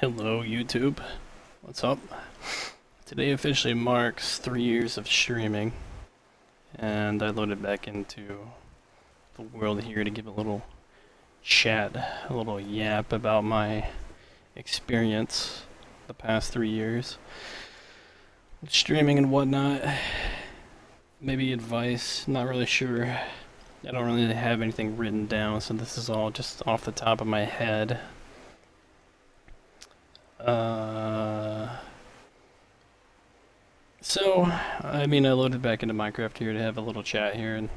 Hello, YouTube. What's up? Today officially marks 3 years of streaming, and I loaded back into the world here to give a little chat, a little yap about my experience the past 3 years with streaming and whatnot. Maybe advice, not really sure. I don't really have anything written down, so this is all just off the top of my head. I loaded back into Minecraft here to have a little chat here, and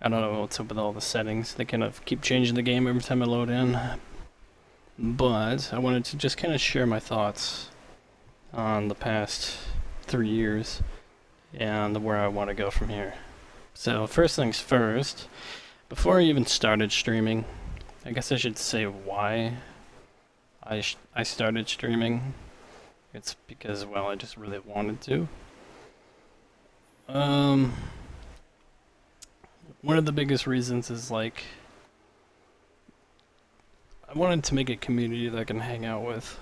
I don't know what's up with all the settings. They kind of keep changing the game every time I load in. But I wanted to just kind of share my thoughts on the past 3 years and where I want to go from here. So, first things first, before I even started streaming, I guess I should say why I started streaming. It's because, well, I just really wanted to. One of the biggest reasons is like I wanted to make a community that I can hang out with,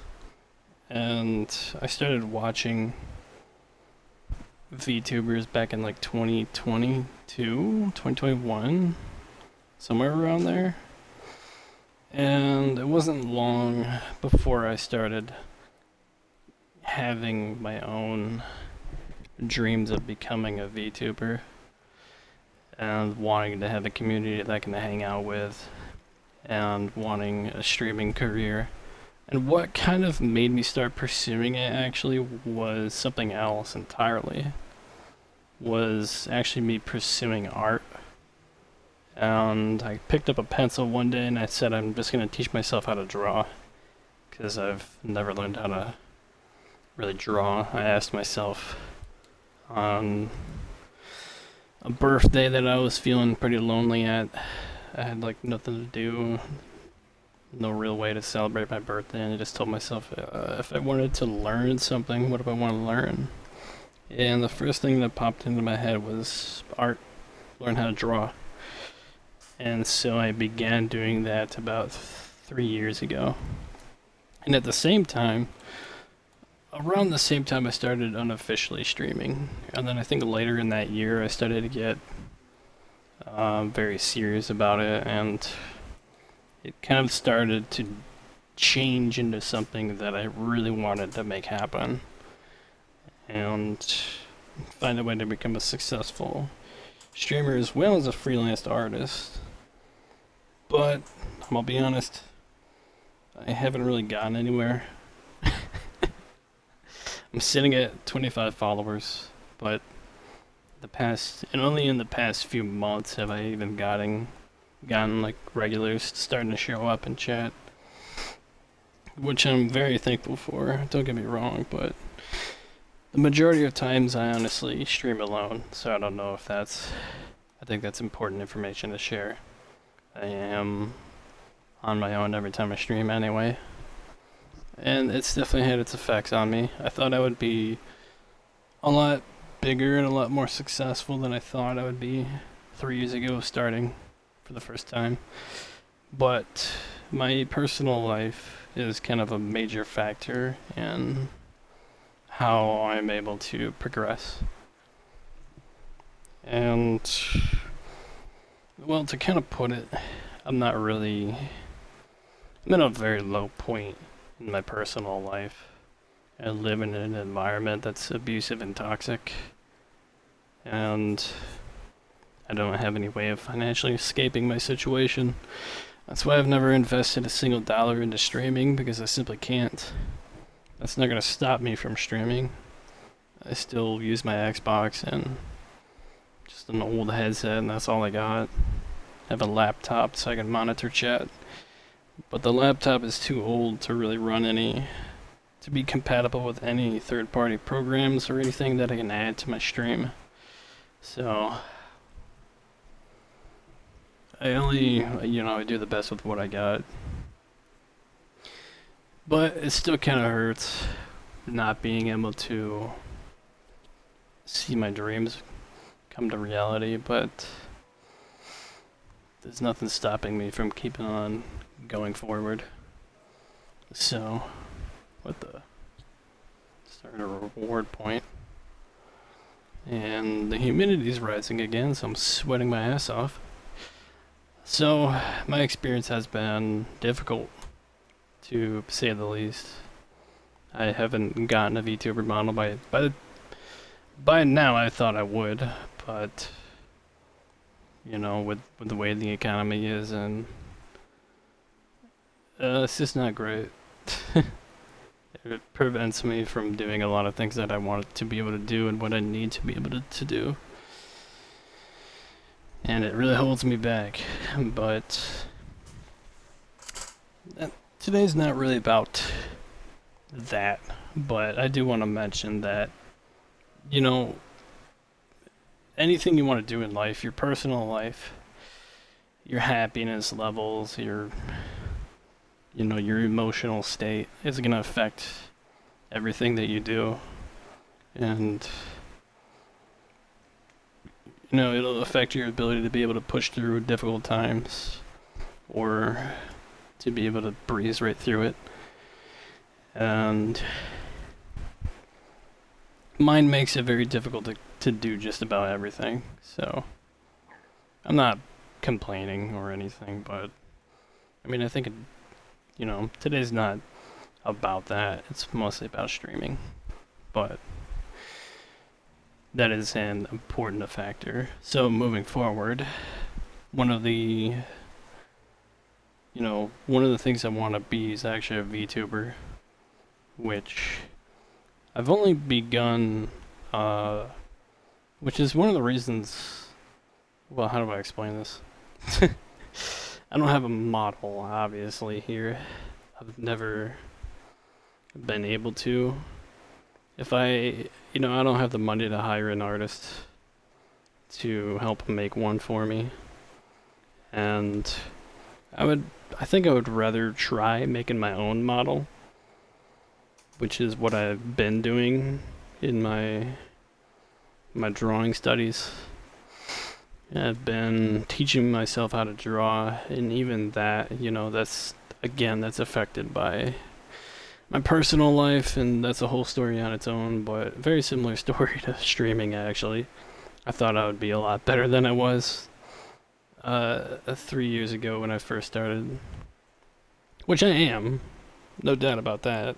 and I started watching VTubers back in like 2022, 2021, somewhere around there. And it wasn't long before I started having my own dreams of becoming a VTuber and wanting to have a community that I can hang out with and wanting a streaming career. And what kind of made me start pursuing it actually was something else entirely. Was actually me pursuing art. And I picked up a pencil one day and I said I'm just going to teach myself how to draw, because I've never learned how to really draw. I asked myself on a birthday that I was feeling pretty lonely at. I had like nothing to do, no real way to celebrate my birthday, and I just told myself if I wanted to learn something, what do I want to learn? And the first thing that popped into my head was art, learn how to draw. And so I began doing that about 3 years ago. And at the same time, around the same time I started unofficially streaming. And then I think later in that year I started to get very serious about it, and it kind of started to change into something that I really wanted to make happen and find a way to become a successful streamer as well as a freelance artist. But I'll be honest, I haven't really gotten anywhere. I'm sitting at 25 followers, but only in the past few months have I even gotten like regulars starting to show up in chat, which I'm very thankful for. Don't get me wrong, but the majority of times I honestly stream alone, so I don't know if I think that's important information to share. I am on my own every time I stream anyway, and it's definitely had its effects on me. I thought I would be a lot bigger and a lot more successful than I thought I would be 3 years ago starting for the first time, but my personal life is kind of a major factor in how I'm able to progress. And well, to kind of put it, I'm at a very low point in my personal life. I live in an environment that's abusive and toxic, and I don't have any way of financially escaping my situation. That's why I've never invested a single dollar into streaming, because I simply can't. That's not going to stop me from streaming. I still use my Xbox and just an old headset, and that's all I got. I have a laptop so I can monitor chat, but the laptop is too old to really to be compatible with any third-party programs or anything that I can add to my stream. So I do the best with what I got. But it still kind of hurts not being able to see my dreams come to reality, but there's nothing stopping me from keeping on going forward. So What the? Start a reward point. And the humidity's rising again, so I'm sweating my ass off. So, my experience has been difficult, to say the least. I haven't gotten a VTuber model by now. I thought I would, but with the way the economy is, and it's just not great. It prevents me from doing a lot of things that I want to be able to do and what I need to be able to do. And it really holds me back. But today's not really about that. But I do want to mention that, anything you want to do in life, your personal life, your happiness levels, your emotional state is going to affect everything that you do. And, it'll affect your ability to be able to push through difficult times or to be able to breeze right through it. And mine makes it very difficult to do just about everything. So I'm not complaining or anything, but I think today's not about that. It's mostly about streaming. But that is an important factor. So moving forward, one of the things I want to be is actually a VTuber, which I've only begun, which is one of the reasons, well, how do I explain this? I don't have a model, obviously, here. I've never been able to. If I don't have the money to hire an artist to help make one for me. And I think I would rather try making my own model, which is what I've been doing in my drawing studies. I've been teaching myself how to draw, and even that, that's affected by my personal life, and that's a whole story on its own, but very similar story to streaming, actually. I thought I would be a lot better than I was 3 years ago when I first started, which I am, no doubt about that.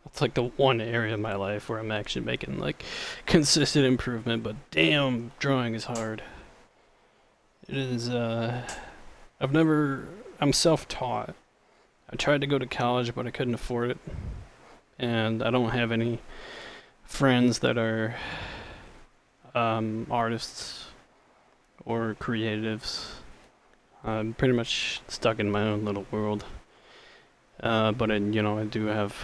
It's like the one area of my life where I'm actually making consistent improvement, but damn, drawing is hard. It is, I'm self-taught. I tried to go to college, but I couldn't afford it. And I don't have any friends that are artists or creatives. I'm pretty much stuck in my own little world. But I do have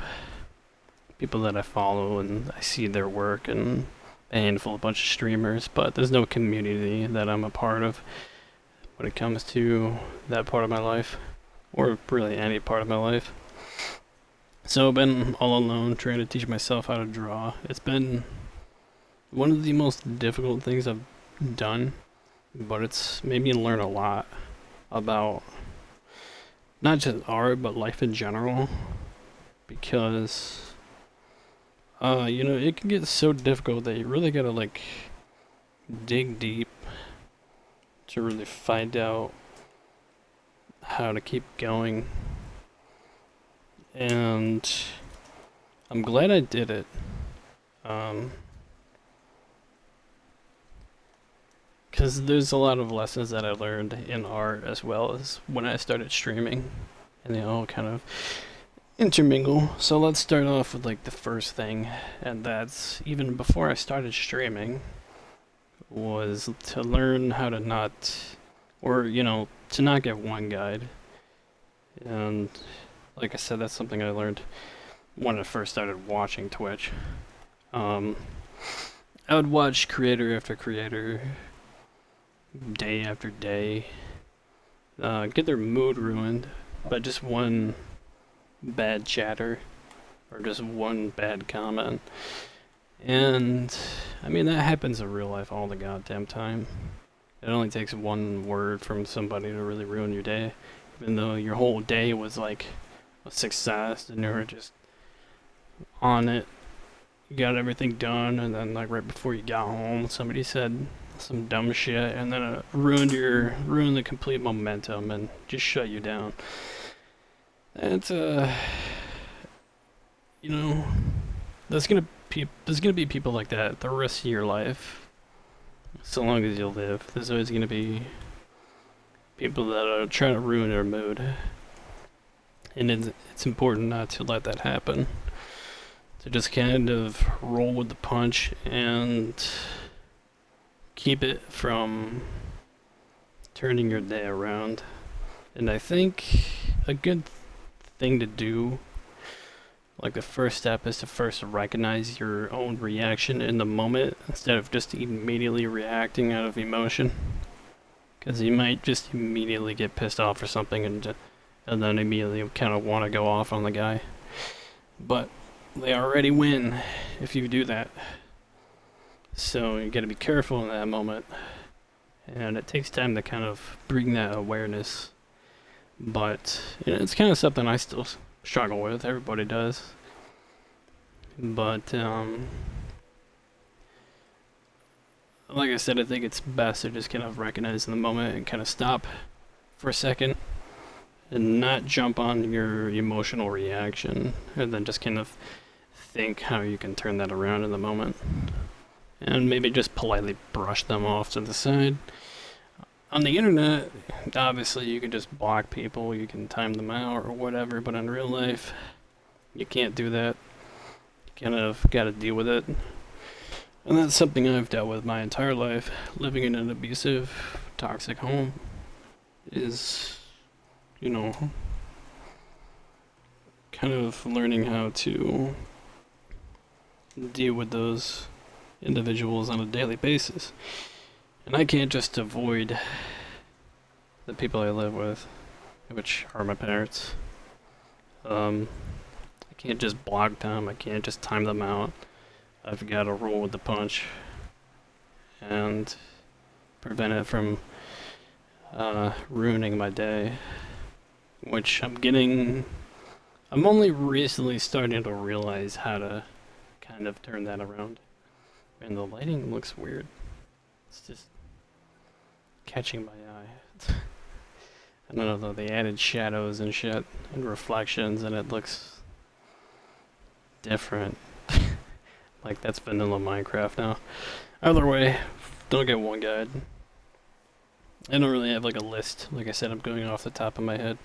people that I follow, and I see their work, and a handful, a bunch of streamers, but there's no community that I'm a part of when it comes to that part of my life, or really any part of my life. So I've been all alone trying to teach myself how to draw. It's been one of the most difficult things I've done, but it's made me learn a lot about not just art, but life in general, because it can get so difficult that you really gotta dig deep to really find out how to keep going. And I'm glad I did it. Because there's a lot of lessons that I learned in art as well as when I started streaming, and they all kind of intermingle. So let's start off with the first thing, and that's even before I started streaming, was to learn how to not, or to not get one guide. And like I said, that's something I learned when I first started watching Twitch. I would watch creator after creator, day after day, get their mood ruined by just one bad chatter or just one bad comment. And that happens in real life all the goddamn time. It only takes one word from somebody to really ruin your day, even though your whole day was a success, and you were just on it. You got everything done, and then like right before you got home, somebody said some dumb shit, and then it ruined the complete momentum and just shut you down. It's you know, there's gonna be people like that the rest of your life, so long as you live. There's always gonna be people that are trying to ruin your mood, and it's important not to let that happen. To just kind of roll with the punch and keep it from turning your day around. And I think a good thing to do, like the first step, is to first recognize your own reaction in the moment instead of just immediately reacting out of emotion. Because you might just immediately get pissed off or something and then immediately kind of want to go off on the guy. But they already win if you do that. So you gotta be careful in that moment. And it takes time to kind of bring that awareness. But it's kind of something I still struggle with. Everybody does. But like I said, I think it's best to just kind of recognize in the moment and kind of stop for a second and not jump on your emotional reaction, and then just kind of think how you can turn that around in the moment. And maybe just politely brush them off to the side. On the internet, obviously you can just block people, you can time them out or whatever, but in real life, you can't do that. You kind of gotta deal with it. And that's something I've dealt with my entire life. Living in an abusive, toxic home is, kind of learning how to deal with those individuals on a daily basis. And I can't just avoid the people I live with, which are my parents. I can't just block them, I can't just time them out. I've got to roll with the punch and prevent it from ruining my day, which I'm only recently starting to realize how to kind of turn that around. And the lighting looks weird. It's just catching my eye. I don't know though, they added shadows and shit and reflections and it looks different. Like that's vanilla Minecraft now. Either way, don't get one guide. I don't really have like a list. Like I said, I'm going off the top of my head.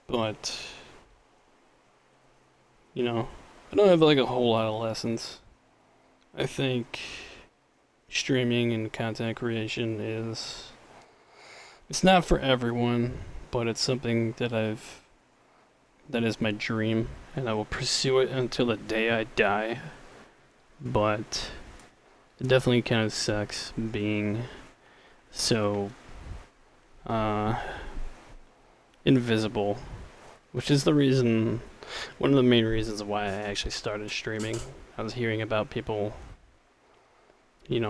But, I don't have like a whole lot of lessons. I think streaming and content creation it's not for everyone, but it's something that is my dream, and I will pursue it until the day I die. But it definitely kind of sucks being so invisible, which is one of the main reasons why I actually started streaming. I was hearing about people,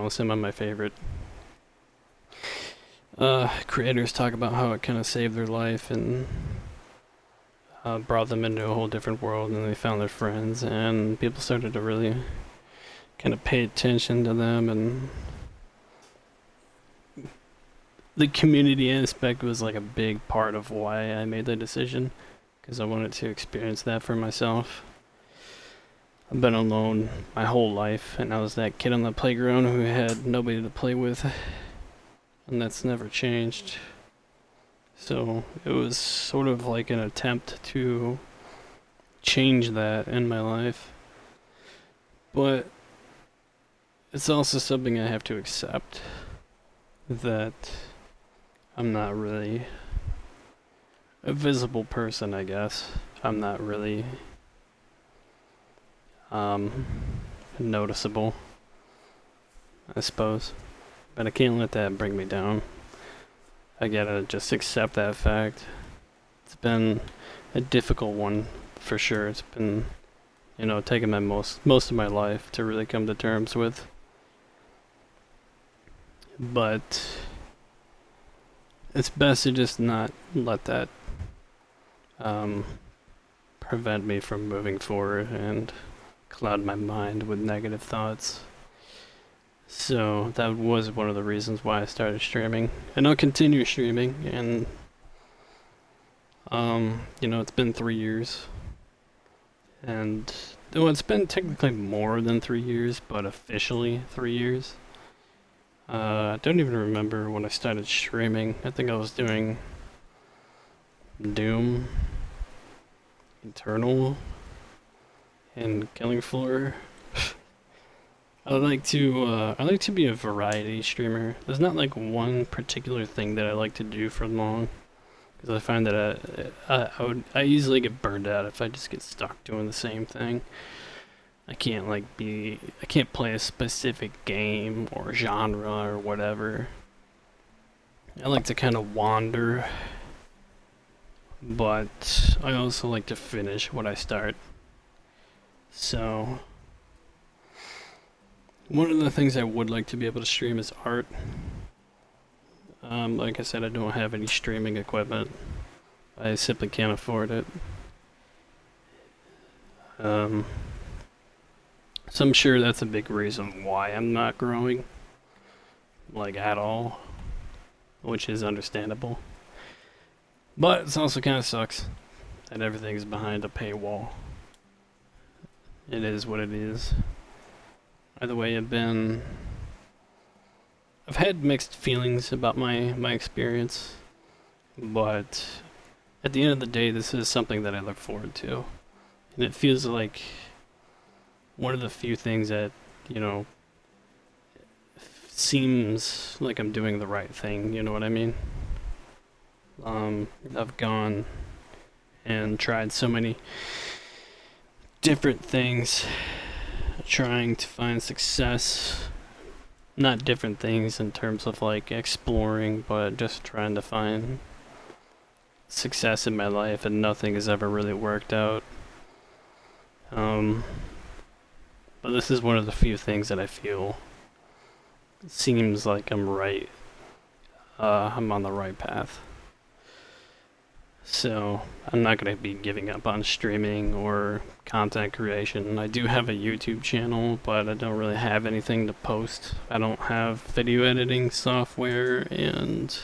some of my favorite creators talk about how it kind of saved their life and brought them into a whole different world, and they found their friends, and people started to really kind of pay attention to them, and the community aspect was like a big part of why I made the decision, because I wanted to experience that for myself. I've been alone my whole life, and I was that kid on the playground who had nobody to play with, and that's never changed. So it was sort of like an attempt to change that in my life. But it's also something I have to accept, that I'm not really a visible person, I guess. I'm not really noticeable, I suppose. But I can't let that bring me down. I gotta just accept that fact. It's been a difficult one, for sure. It's been, taking my most of my life to really come to terms with. But it's best to just not let that prevent me from moving forward and cloud my mind with negative thoughts. So that was one of the reasons why I started streaming, and I'll continue streaming. And it's been 3 years, and well, it's been technically more than 3 years, but officially 3 years. I don't even remember when I started streaming. I think I was doing Doom, Eternal, and Killing Floor. I like to be a variety streamer. There's not like one particular thing that I like to do for long, because I find that I easily get burned out if I just get stuck doing the same thing. I can't play a specific game or genre or whatever. I like to kind of wander, but I also like to finish what I start. So one of the things I would like to be able to stream is art. Like I said, I don't have any streaming equipment. I simply can't afford it. So I'm sure that's a big reason why I'm not growing, like, at all, which is understandable. But it also kind of sucks that everything's behind a paywall. It is what it is. Either way, I've had mixed feelings about my experience, but at the end of the day, this is something that I look forward to. And it feels like one of the few things that, seems like I'm doing the right thing, you know what I mean? I've gone and tried so many different things, trying to find success. Not different things in terms of like exploring, but just trying to find success in my life, and nothing has ever really worked out. But this is one of the few things that I feel seems like I'm right. I'm on the right path. So I'm not going to be giving up on streaming or content creation. I do have a YouTube channel, but I don't really have anything to post. I don't have video editing software, and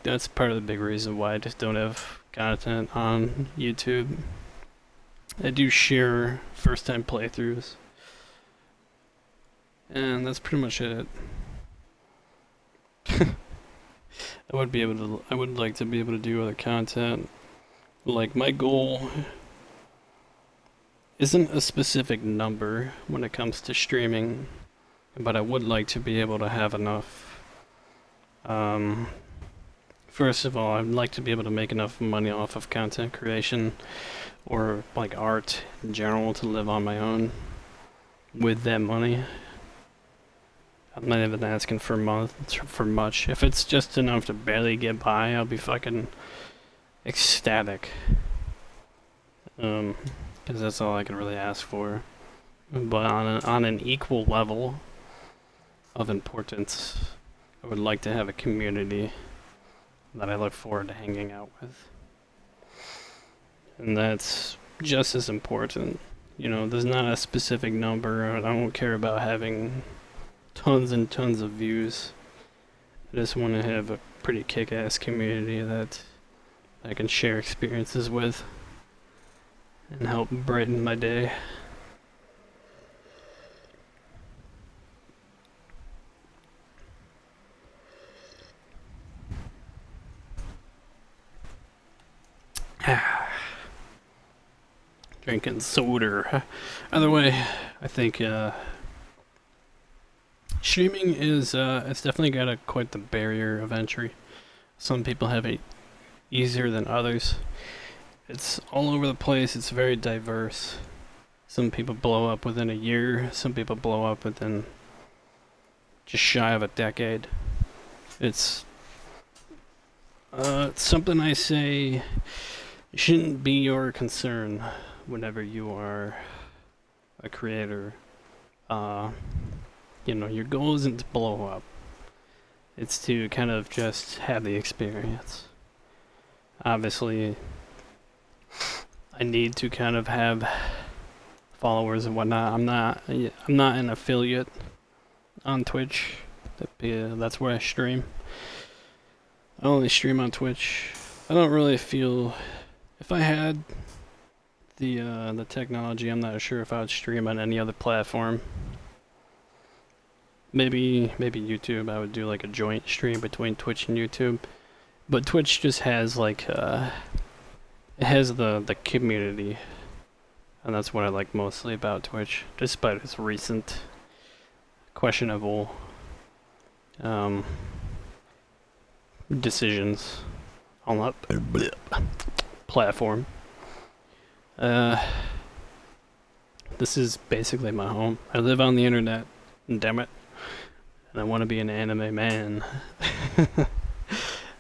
that's part of the big reason why I just don't have content on YouTube. I do share first time playthroughs, and that's pretty much it. I would like to be able to do other content. Like, my goal isn't a specific number when it comes to streaming, but I would like to be able to have enough. First of all, I'd like to be able to make enough money off of content creation, or like art in general, to live on my own with that money. I'm not even asking for much. If it's just enough to barely get by, I'll be fucking ecstatic. Because that's all I can really ask for. But on an equal level of importance, I would like to have a community that I look forward to hanging out with. And that's just as important. There's not a specific number. I don't care about having tons and tons of views. I just want to have a pretty kick-ass community that I can share experiences with and help brighten my day. Drinking soda. Either way, I think streaming is it's definitely got quite the barrier of entry. Some people have it easier than others. It's all over the place. It's very diverse. Some people blow up within a year. Some people blow up within just shy of a decade. It's something I say shouldn't be your concern whenever you are a creator. Your goal isn't to blow up. It's to kind of just have the experience. Obviously, I need to kind of have followers and whatnot. I'm not an affiliate on Twitch. That's where I stream. I only stream on Twitch. I don't really feel, if I had the technology, I'm not sure if I would stream on any other platform. Maybe YouTube. I would do like a joint stream between Twitch and YouTube. But Twitch just has like it has the community, and that's what I like mostly about Twitch, despite its recent questionable decisions on that platform. This is basically my home. I live on the internet, damn it, and I want to be an anime man.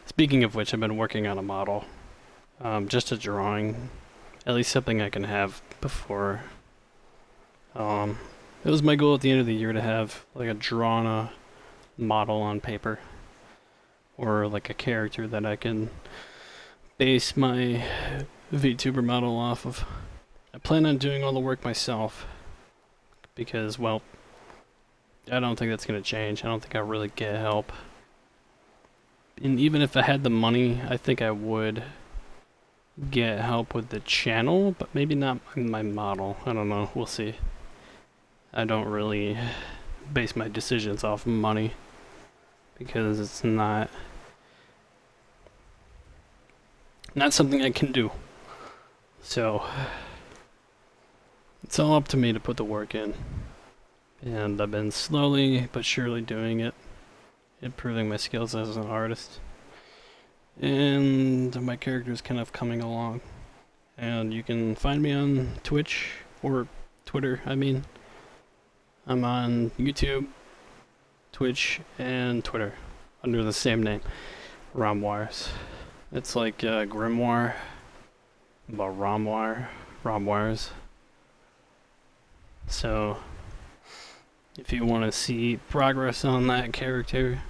Speaking of which, I've been working on a model, just a drawing, at least something I can have before. It was my goal at the end of the year to have like a drawn model on paper, or like a character that I can base my VTuber model off of. I plan on doing all the work myself because, well, I don't think that's going to change. I don't think I'll really get help. And even if I had the money, I think I would get help with the channel, but maybe not my model. I don't know. We'll see. I don't really base my decisions off money because it's not something I can do. So it's all up to me to put the work in. And I've been slowly but surely doing it, improving my skills as an artist. And my character is kind of coming along. And you can find me on Twitch, or Twitter, I mean. I'm on YouTube, Twitch, and Twitter under the same name, Romwires. It's like Grimoire, but Romwires. So if you want to see progress on that character,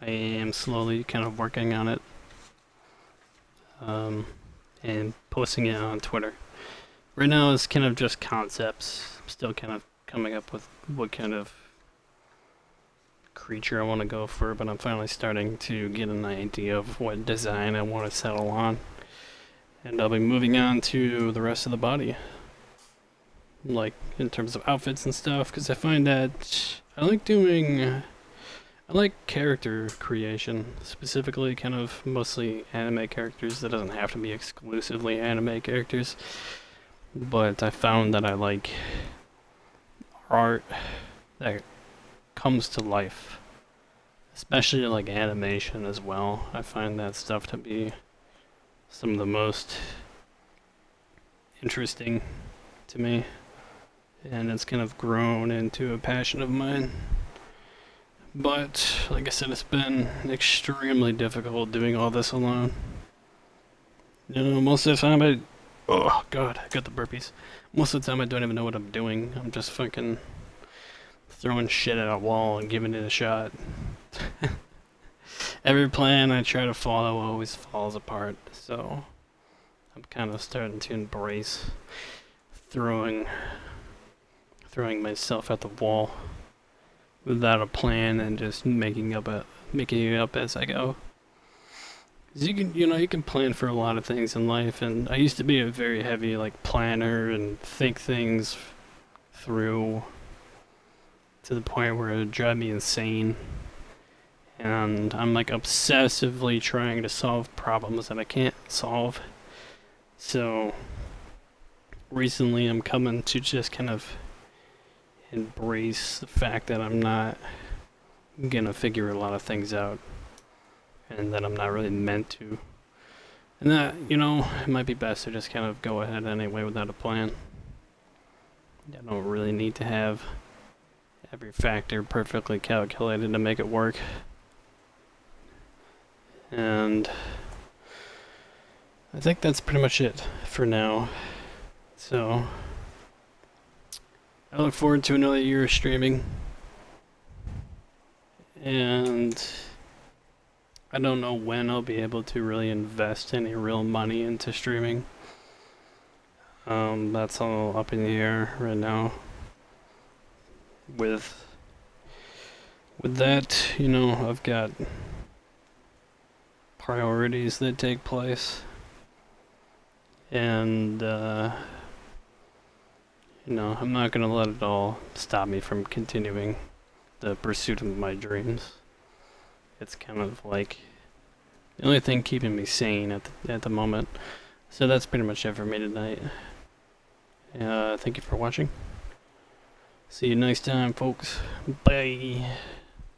I am slowly kind of working on it, and posting it on Twitter. Right now it's kind of just concepts. I'm still kind of coming up with what kind of creature I want to go for, but I'm finally starting to get an idea of what design I want to settle on. And I'll be moving on to the rest of the body, like in terms of outfits and stuff, because I find that I like character creation, specifically kind of mostly anime characters. That doesn't have to be exclusively anime characters, but I found that I like art that comes to life, especially like animation as well. I find that stuff to be some of the most interesting to me, and it's kind of grown into a passion of mine. But like I said, it's been extremely difficult doing all this alone. You know, most of the time oh god, I got the burpees. Most of the time I don't even know what I'm doing. I'm just fucking throwing shit at a wall and giving it a shot. Every plan I try to follow always falls apart, so I'm kind of starting to embrace throwing myself at the wall without a plan and just making it up as I go. 'Cause you can plan for a lot of things in life, and I used to be a very heavy like planner and think things through to the point where it would drive me insane. And I'm like obsessively trying to solve problems that I can't solve. So recently I'm coming to just kind of embrace the fact that I'm not gonna figure a lot of things out, and that I'm not really meant to. And that, it might be best to just kind of go ahead anyway without a plan. I don't really need to have every factor perfectly calculated to make it work. And I think that's pretty much it for now. So I look forward to another year of streaming. And I don't know when I'll be able to really invest any real money into streaming. That's all up in the air right now. With that, you know, I've got priorities that take place, and you know, I'm not gonna let it all stop me from continuing the pursuit of my dreams. It's kind of like the only thing keeping me sane at the moment. So that's pretty much it for me tonight. Thank you for watching. See you next time, folks. Bye.